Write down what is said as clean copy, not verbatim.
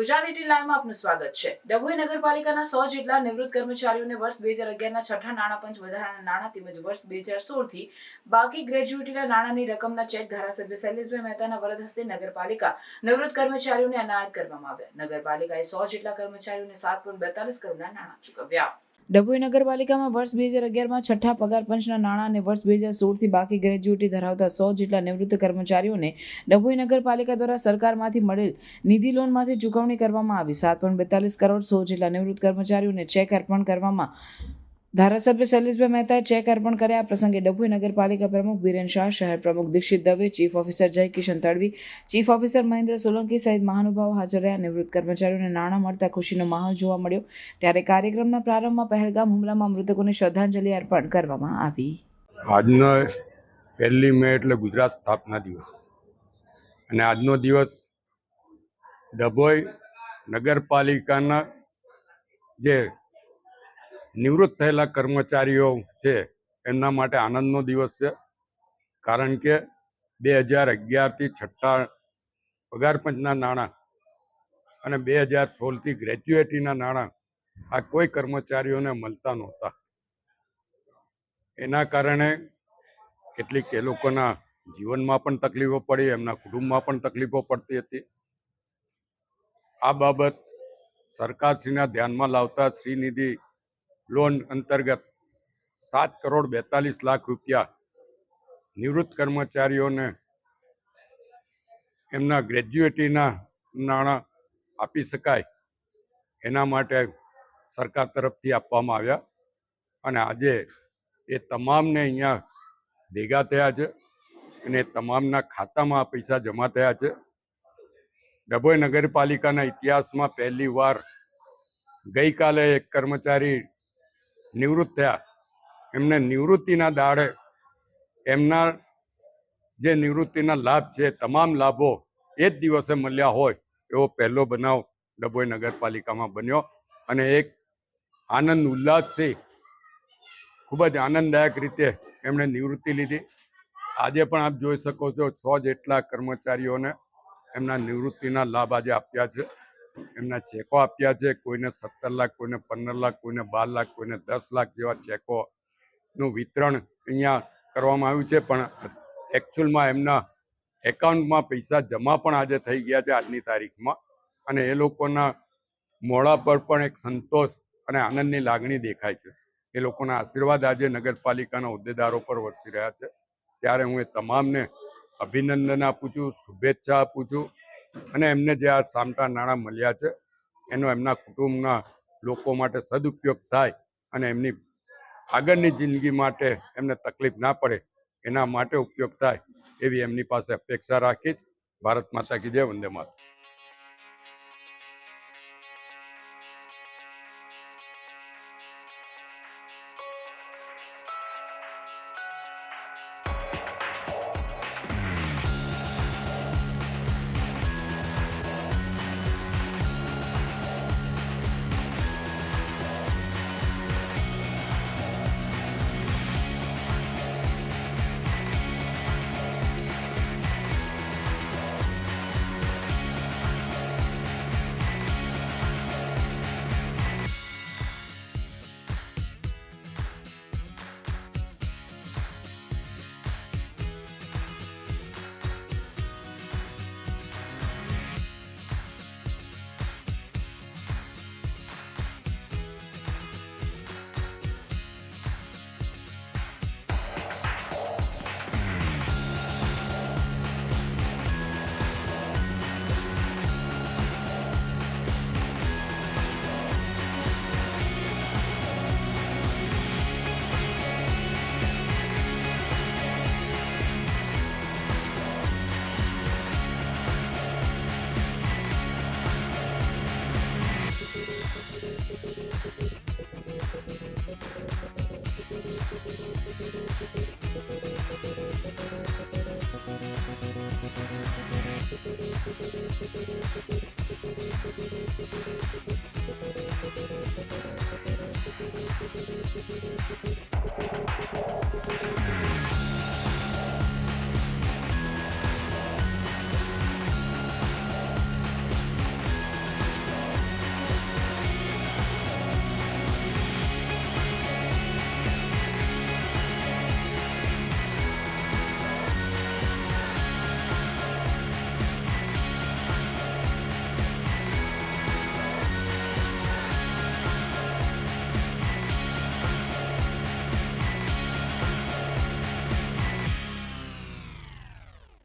ગુજરાત 18 લાઈવમાં આપનું સ્વાગત છે। ડભોઈ નગરપાલિકાના 100 જેટલા નિવૃત્ત કર્મચારીઓને વર્ષ 2011ના છઠ્ઠા નાણાં પંચ વધારાના નાણાં તેમજ વર્ષ 2016 થી બાકી ગ્રેજ્યુટીના નાણાંની રકમના ચેક ધારાસભ્ય શૈલેષભાઈ મહેતાના વરદ હસ્તે નગરપાલિકા નિવૃત્ત કર્મચારીઓને એનાયત કરવામાં આવ્યા। નગરપાલિકાએ 100 જેટલા કર્મચારીઓને 7.42 કરોડના નાણાં ચૂકવ્યા। ડભોઈ નગરપાલિકામાં વર્ષ 2011માં છઠ્ઠા પગાર પંચના નાણાં અને વર્ષ 2016 થી બાકી ગ્રેજ્યુટી ધરાવતા 100 જેટલા નિવૃત્ત કર્મચારીઓને ડભોઈ નગરપાલિકા દ્વારા સરકારમાંથી મળેલ નિધિ લોનમાંથી ચૂકવણી કરવામાં આવી। 7.42 કરોડ 100 જેટલા નિવૃત્ત કર્મચારીઓને ચેક અર્પણ કરવામાં ધારાસભ્ય શૈલેષભાઈ મહેતાએ ચેક અર્પણ કર્યા। આ પ્રસંગે ડભોઈ નગરપાલિકા પ્રમુખ બીરેન શાહ, શહેર પ્રમુખ દીક્ષિત દવે, ચીફ ઓફિસર જય કિશન તડવી, ચીફ ઓફિસર મહેન્દ્ર સોલંકી સહિત મહાનુભાવો હાજર રહ્યા। નિવૃત્ત કર્મચારીઓને નાણાં મળતા ખુશીનો માહોલ જોવા મળ્યો। ત્યારે કાર્યક્રમના પ્રારંભમાં પહેલગામ હુમલામાં મૃતકોને શ્રદ્ધાંજલિ અર્પણ કરવામાં આવી। આજનો 1 મે એટલે ગુજરાત સ્થાપના દિવસ અને આજનો દિવસ ડભોઈ નગરપાલિકાના જે નિવૃત્ત થયેલા કર્મચારીઓ છે એમના માટે આનંદનો દિવસ છે। કારણ કે 2011થી છઠ્ઠા પગાર પંચના નાણાં અને 2016થી ગ્રેજ્યુએટીના નાણાં આ કોઈ કર્મચારીઓને મળતા નહોતા। એના કારણે કેટલીક એ લોકોના જીવનમાં પણ તકલીફો પડી, એમના કુટુંબમાં પણ તકલીફો પડતી હતી। આ બાબત સરકારશ્રીના ધ્યાનમાં લાવતા શ્રીનિધિ લોન અંતર્ગત 7.42 કરોડ રૂપિયા નિવૃત્ત કર્મચારીઓને એમના ગ્રેજ્યુએટીના નાણાં આપી શકાય એના માટે સરકાર તરફથી આપવામાં આવ્યા અને આજે એ તમામને અહીંયા ભેગા થયા છે અને તમામના ખાતામાં આ પૈસા જમા થયા છે। ડભોઈ નગરપાલિકાના ઇતિહાસમાં પહેલી વાર ગઈકાલે એક કર્મચારી નિવૃત્ત થયા, એમને નિવૃત્તિના દાડે એમના જે નિવૃત્તિના લાભ છે તમામ લાભો એ જ દિવસે મળ્યા હોય એવો પહેલો બનાવ ડભોઈ નગરપાલિકામાં બન્યો અને એક આનંદ ઉલ્લાસથી ખૂબ જ આનંદદાયક રીતે એમણે નિવૃત્તિ લીધી। આજે પણ આપ જોઈ શકો છો 100 જેટલા કર્મચારીઓને એમના નિવૃત્તિના લાભ આજે આપ્યા છે, એમના ચેકો આપ્યા છે। કોઈને 17 લાખ, કોઈને 15 લાખ, કોઈને 12 લાખ, કોઈને 10 લાખ જેવા ચેકોનું વિતરણ અહીંયા કરવામાં આવ્યું છે, પણ એકચ્યુઅલમાં એમના એકાઉન્ટમાં પૈસા જમા પણ આજે થઈ ગયા છે આજની તારીખમાં અને એ લોકોના મોઢા પર પણ એક સંતોષ અને આનંદની લાગણી દેખાય છે। એ લોકોના આશીર્વાદ આજે નગરપાલિકાના હોદ્દેદારો પર વરસી રહ્યા છે। ત્યારે હું એ તમામને અભિનંદન આપું છું, શુભેચ્છા આપું છું અને એમને જે આ સામટા નાણાં મળ્યા છે એનો એમના કુટુંબના લોકો માટે સદુપયોગ થાય અને એમની આગળની જિંદગી માટે એમને તકલીફ ના પડે એના માટે ઉપયોગ થાય એવી એમની પાસે અપેક્ષા રાખી જ ભારત માતા કી જય, વંદે માતરમ।